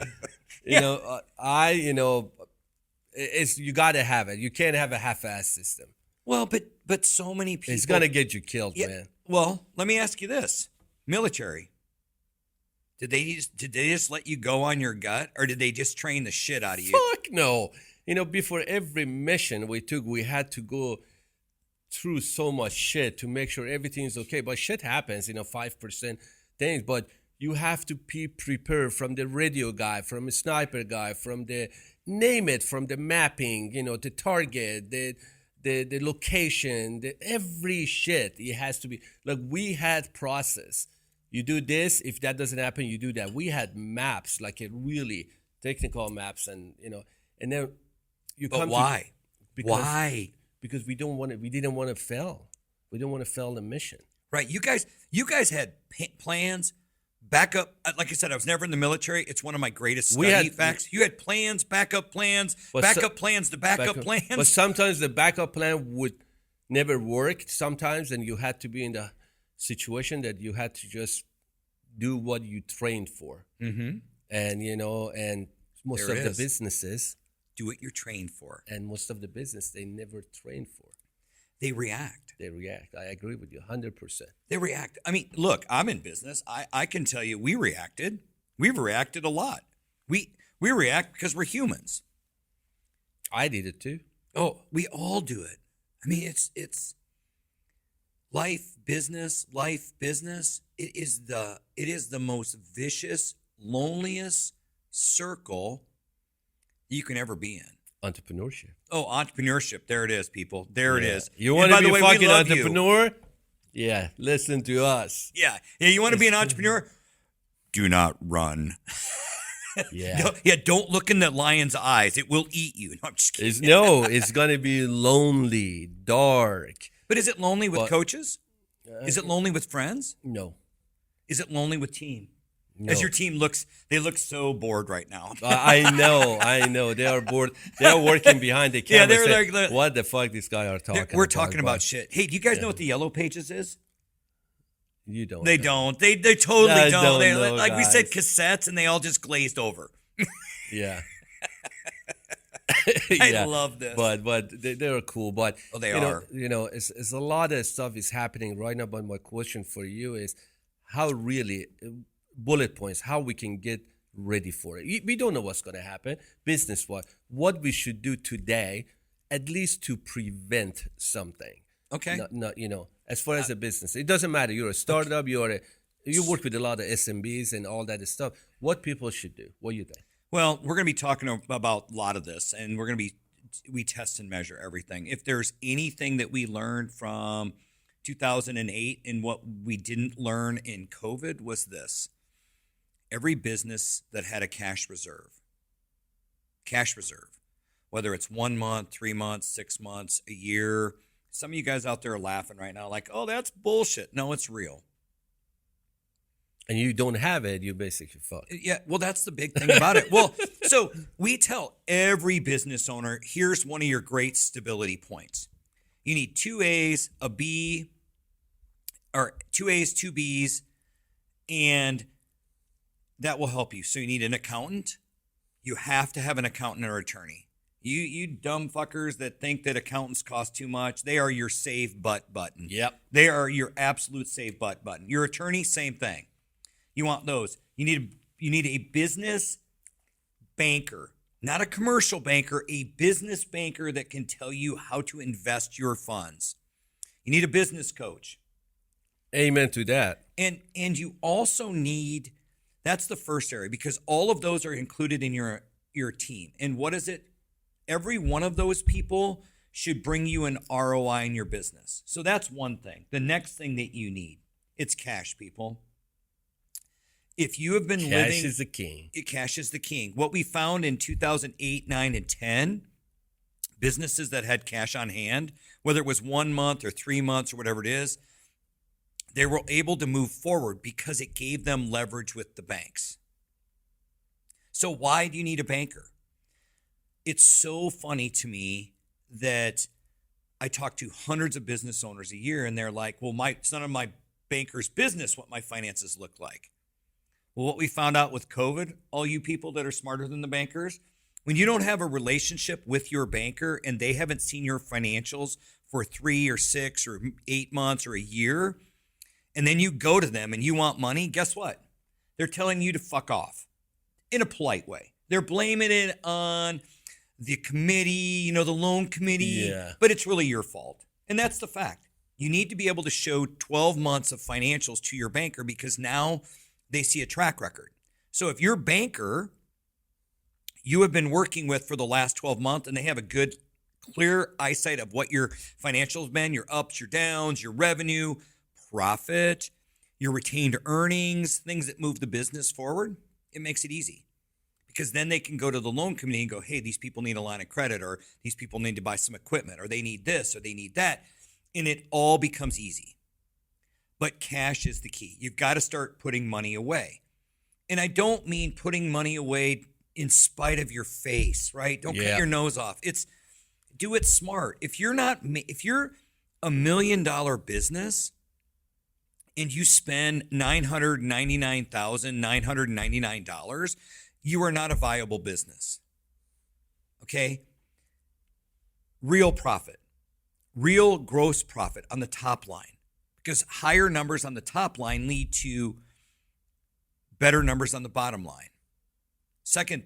It's you got to have it. You can't have a half-ass system. Well, but so many people. It's gonna get you killed, man. Well, let me ask you this: military. Did they just let you go on your gut, or did they just train the shit out of you? Fuck no. Before every mission we took, we had to go through so much shit to make sure everything's okay. But shit happens, 5% things. But you have to be prepared from the radio guy, from the sniper guy, from the name it, from the mapping, the target, the location, every shit. It has to be like we had process. You do this. If that doesn't happen, you do that. We had maps, like a really technical maps, and and then you But come. why? Why? Because we don't want to. We didn't want to fail. We don't want to fail the mission. Right. You guys had plans, backup. Like I said, I was never in the military. It's one of my greatest study facts. You had plans, backup plans, plans to backup plans. But sometimes the backup plan would never work. Sometimes, and you had to be in the situation that you had to just do what you trained for. Mm-hmm. And and most of the businesses do what you're trained for. And most of the business they never train for. They react. I agree with you 100%. They react. I mean, look, I'm in business. I can tell you we reacted. We've reacted a lot. We react because we're humans. I did it too. Oh, we all do it. I mean, it's life, business. It is the most vicious, loneliest circle you can ever be in. Entrepreneurship. Oh, entrepreneurship. There it is, people. There it is. You want to be a fucking entrepreneur? Yeah, listen to us. Yeah. You want to be an entrepreneur? Do not run. Yeah. Don't look in the lion's eyes. It will eat you. No, I'm just kidding. It's going to be lonely, dark. But is it lonely with coaches? Is it lonely with friends? No. Is it lonely with team? No. As your team they look so bored right now. I know. They are bored. They're working behind the camera. Yeah, they're like, what the fuck these guys are talking about? We're talking about shit. Hey, do you guys know what the Yellow Pages is? You don't. They don't. They totally I don't. know, like we said, guys. cassettes, and they all just glazed over. Yeah. I love this. But they're cool. But they are. It's a lot of stuff is happening right now. But my question for you is, how really bullet points, how we can get ready for it. We don't know what's going to happen business-wise. What we should do today, at least to prevent something. Okay. Not as far as a business, it doesn't matter. You're a startup. You work with a lot of SMBs and all that stuff. What people should do? What do you think? Well, we're going to be talking about a lot of this, and we test and measure everything. If there's anything that we learned from 2008 and what we didn't learn in COVID was this. Every business that had a cash reserve, whether it's 1 month, 3 months, 6 months, a year. Some of you guys out there are laughing right now like, oh, that's bullshit. No, it's real. And you don't have it, you basically fuck. Yeah, well, that's the big thing about it. Well, so we tell every business owner, here's one of your great stability points. You need 2 A's, a B, or 2 A's, 2 B's, and that will help you. So you need an accountant. You have to have an accountant or attorney. You dumb fuckers that think that accountants cost too much, they are your save but button. Yep. They are your absolute save but button. Your attorney, same thing. You want those. You need a business banker, not a commercial banker, a business banker that can tell you how to invest your funds. You need a business coach. Amen to that. And you also need, that's the first area, because all of those are included in your team. And what is it? Every one of those people should bring you an ROI in your business. So that's one thing. The next thing that you need, it's cash, people. If you have been living... Cash is the king. Cash is the king. What we found in 2008, 9, and 10, businesses that had cash on hand, whether it was 1 month or 3 months or whatever it is, they were able to move forward because it gave them leverage with the banks. So why do you need a banker? It's so funny to me that I talk to hundreds of business owners a year and they're like, well, it's none of my banker's business what my finances look like. Well, what we found out with COVID, all you people that are smarter than the bankers, when you don't have a relationship with your banker and they haven't seen your financials for 3 or 6 or 8 months or a year, and then you go to them and you want money, guess what? They're telling you to fuck off in a polite way. They're blaming it on the committee, the loan committee, but it's really your fault. And that's the fact. You need to be able to show 12 months of financials to your banker because now they see a track record. So if your banker you have been working with for the last 12 months and they have a good clear eyesight of what your financials been, your ups, your downs, your revenue, profit, your retained earnings, things that move the business forward, it makes it easy. Because then they can go to the loan committee and go, hey, these people need a line of credit, or these people need to buy some equipment, or they need this, or they need that. And it all becomes easy. But cash is the key. You've got to start putting money away. And I don't mean putting money away in spite of your face, right? Don't cut your nose off. It's do it smart. If you're $1 million business and you spend $999,999, you are not a viable business. Okay? Real profit, real gross profit on the top line, because higher numbers on the top line lead to better numbers on the bottom line. Second,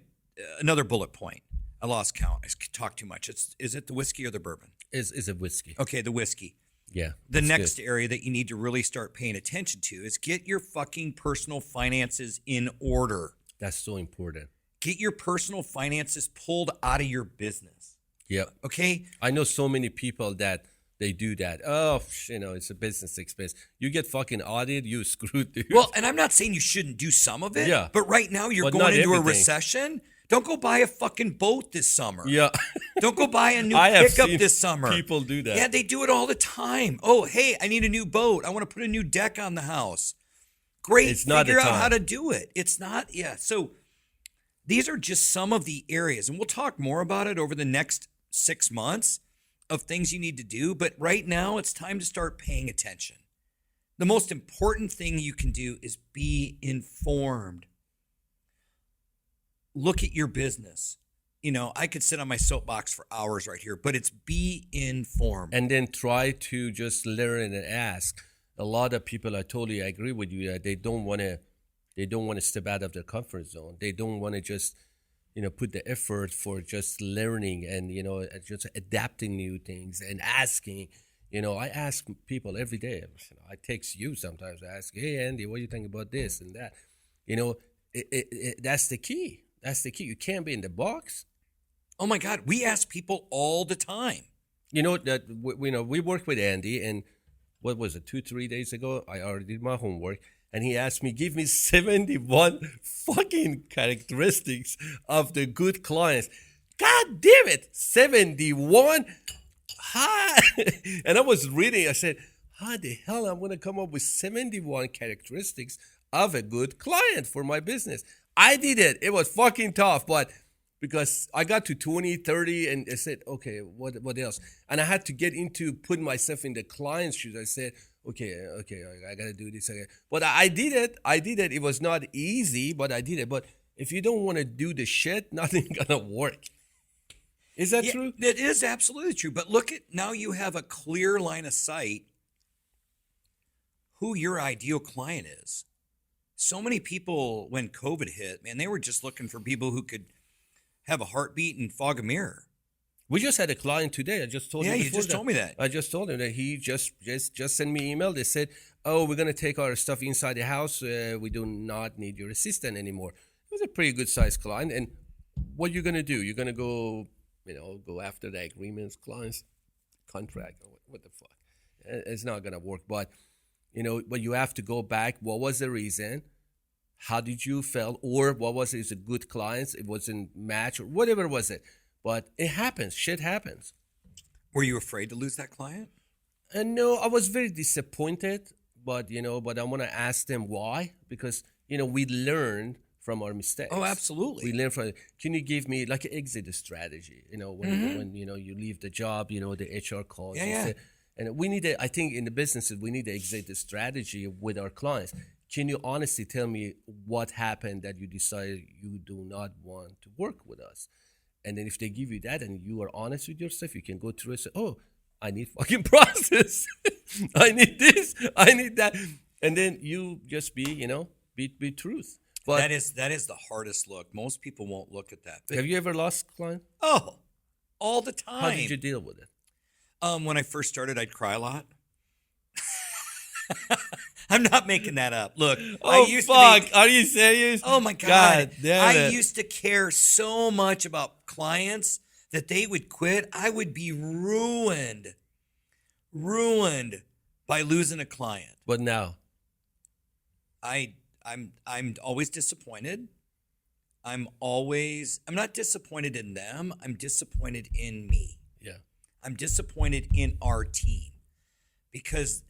another bullet point. I lost count. I talked too much. Is it the whiskey or the bourbon? Is it whiskey? Okay, the whiskey. Yeah. The next area that you need to really start paying attention to is get your fucking personal finances in order. That's so important. Get your personal finances pulled out of your business. Yep. Okay? I know so many people that they do that. Oh, it's a business expense. You get fucking audited, you screwed, dude. Well, and I'm not saying you shouldn't do some of it. Yeah. But right now you're going into a recession. Don't go buy a fucking boat this summer. Yeah. Don't go buy a new I have pickup seen this summer. People do that. Yeah, they do it all the time. Oh, hey, I need a new boat. I want to put a new deck on the house. Great. It's not Figure the out time. how to do it. It's not. Yeah. So these are just some of the areas, and we'll talk more about it over the next 6 months of things you need to do. But right now, it's time to start paying attention. The most important thing you can do is be informed. Look at your business. I could sit on my soapbox for hours right here, but it's be informed. And then try to just learn and ask. A lot of people, I totally agree with you, that they don't want to step out of their comfort zone. They don't want to just, put the effort for just learning and, just adapting new things and asking. I ask people every day. I text you sometimes. I ask, hey, Andy, what do you think about this and that? That's the key. That's the key. You can't be in the box. Oh my God, we ask people all the time. That we worked with Andy, and what was it, 2-3 days ago? I already did my homework, and he asked me, give me 71 fucking characteristics of the good clients. God damn it, 71? Hi. And I was reading, I said, how the hell I'm going to come up with 71 characteristics of a good client for my business? I did it. It was fucking tough, but because I got to 20, 30, and I said, okay, what else? And I had to get into putting myself in the client's shoes. I said, okay, I got to do this again. But I did it. It was not easy, but I did it. But if you don't want to do the shit, nothing's going to work. Is that true? It is absolutely true. But look at, now you have a clear line of sight who your ideal client is. So many people, when COVID hit, man, they were just looking for people who could have a heartbeat and fog a mirror. We just had a client today. I just told you. Yeah, you just told me that. I just told him that he just sent me an email. They said, oh, we're going to take our stuff inside the house. We do not need your assistant anymore. It was a pretty good sized client. And what you're going to do? You're going to go, go after the agreements, clients, contract. What the fuck? It's not going to work. But you have to go back. What was the reason? How did you feel? Or what was it? Is it good clients? It wasn't match or whatever was it. But it happens. Shit happens. Were you afraid to lose that client? No, I was very disappointed. But I want to ask them why. Because, we learned from our mistakes. Oh, absolutely. We learned from it. Can you give me like an exit strategy? When you leave the job, the HR calls. Yeah. And I think in the businesses, we need to exit the strategy with our clients. Can you honestly tell me what happened that you decided you do not want to work with us? And then if they give you that and you are honest with yourself, you can go through and say, oh, I need fucking process. I need this. I need that. And then you just be truth. But that is the hardest look. Most people won't look at that. Have you ever lost a client? Oh, all the time. How did you deal with it? When I first started, I'd cry a lot. I'm not making that up. Look, are you serious? Oh my God. damn it. I used to care so much about clients that they would quit, I would be ruined by losing a client. But now, I'm always disappointed. I'm not disappointed in them. I'm disappointed in me. yeah, I'm disappointed in our team, because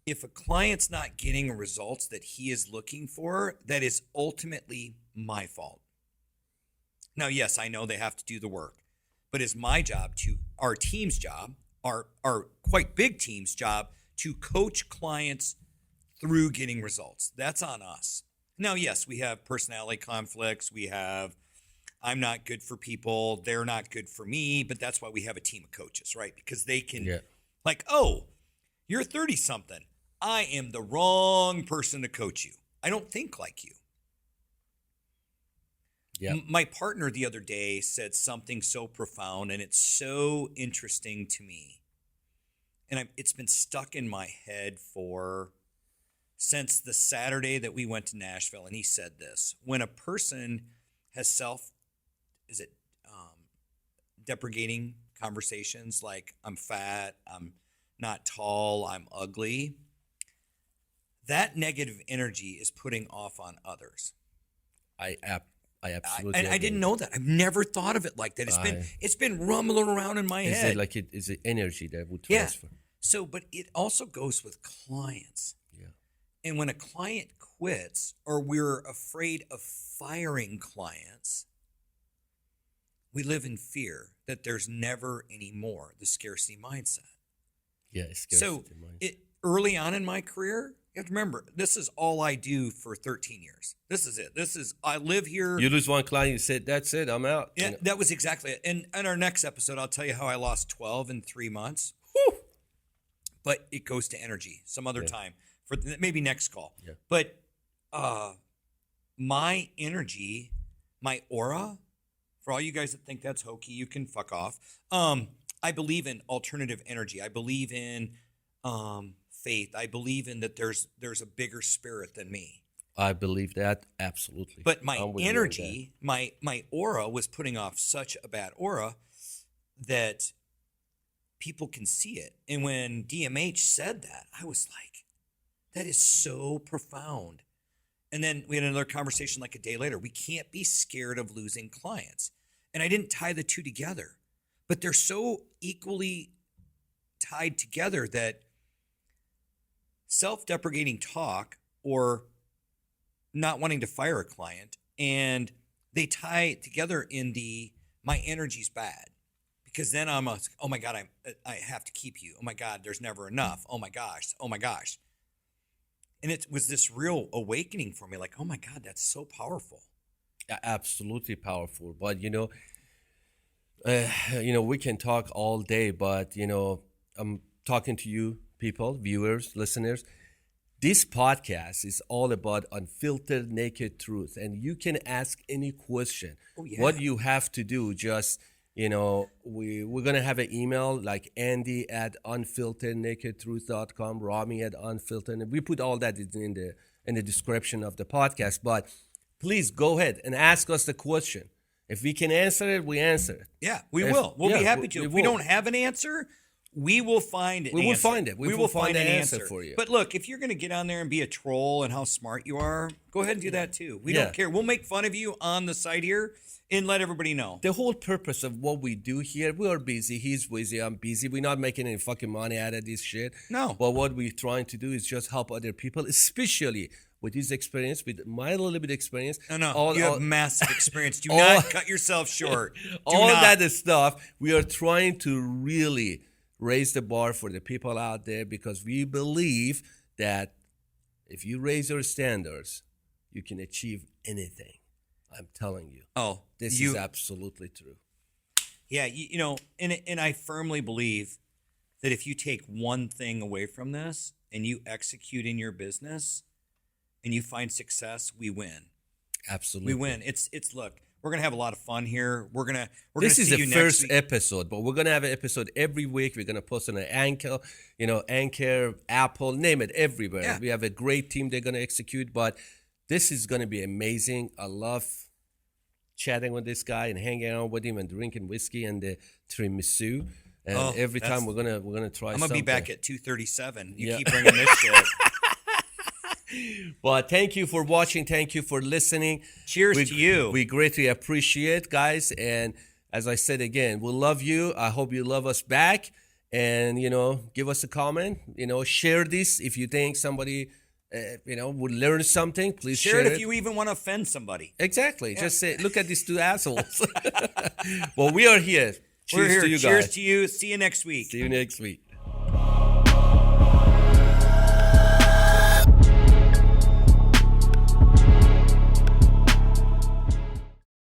if a client's not getting results that he is looking for, that is ultimately my fault. Now, yes, I know they have to do the work, but it's my job our team's job, our quite big team's job, to coach clients through getting results. That's on us. Now, yes, we have personality conflicts. I'm not good for people. They're not good for me, but that's why we have a team of coaches, right? Because they can, oh, you're 30-something. I am the wrong person to coach you. I don't think like you. yeah. My partner the other day said something so profound, and it's so interesting to me. And it's been stuck in my head since the Saturday that we went to Nashville. And he said this: when a person has deprecating conversations like, I'm fat, I'm not tall, I'm ugly, that negative energy is putting off on others. I absolutely. And I didn't know that. I've never thought of it like that. It's been rumbling around in my head. Is it energy that would transfer? Yeah. So, but it also goes with clients. Yeah. And when a client quits, or we're afraid of firing clients, we live in fear that there's never any more, the scarcity mindset. Yeah, scarcity mindset. Early on in my career, you have to remember, this is all I do for 13 years. This is it. I live here. You lose one client, you said, that's it, I'm out. Yeah, that was exactly it. And in our next episode, I'll tell you how I lost 12 in 3 months. Whew. But it goes to energy some other time, for maybe next call. Yeah. But my energy, my aura, for all you guys that think that's hokey, you can fuck off. I believe in alternative energy. I believe in faith. I believe in that there's a bigger spirit than me. I believe that, absolutely. But my energy, my aura was putting off such a bad aura that people can see it. And when DMH said that, I was like, that is so profound. And then we had another conversation like a day later. We can't be scared of losing clients. And I didn't tie the two together, but they're so equally tied together that self-deprecating talk or not wanting to fire a client, and they tie together in my energy's bad, because then I'm oh my God, I have to keep you. Oh my God, there's never enough. Oh my gosh. And it was this real awakening for me, like, oh my God, that's so powerful. Absolutely powerful. But, we can talk all day, but, I'm talking to you people, viewers, listeners. This podcast is all about Unfiltered Naked Truth, and you can ask any question. Oh, yeah. What you have to do, just, we're going to have an email like Andy at unfilterednakedtruth.com, Rami at unfiltered. We put all that in the description of the podcast, but please go ahead and ask us the question. If we can answer it, we answer it. Yeah, we will. We'll be happy to. If we don't have an answer, we will find an answer. We will find it. We will find an answer for you. But look, if you're going to get on there and be a troll and how smart you are, go ahead and do that too. We don't care. We'll make fun of you on the site here and let everybody know. The whole purpose of what we do here, we are busy. He's busy. I'm busy. We're not making any fucking money out of this shit. No. But what we're trying to do is just help other people, especially with his experience, with my little bit experience. No. You have massive experience. Do not cut yourself short. That stuff, we are trying to really raise the bar for the people out there, because we believe that if you raise your standards, you can achieve anything. I'm telling you. Oh, this is absolutely true. Yeah, and I firmly believe that if you take one thing away from this and you execute in your business and you find success, we win. Absolutely. We win. It's look, we're going to have a lot of fun here. This is the first episode, but we're going to have an episode every week. We're going to post on an Anchor, Apple, name it, everywhere. Yeah. We have a great team they're going to execute, but this is going to be amazing. I love chatting with this guy and hanging out with him and drinking whiskey and the tiramisu. And Oh, every that's- time we're gonna try. I'm gonna something. be back at 2:37. You Yeah. keep bringing this shit. But thank you for watching. Thank you for listening. Cheers to you. We greatly appreciate, guys. And as I said again, we love you. I hope you love us back. And give us a comment. Share this if you think somebody, would learn something. Please Share it if you even want to offend somebody. Exactly. Just say, look at these two assholes. Well, we are here. Cheers We're here. to you Cheers guys. to you. See you next week. See you next week.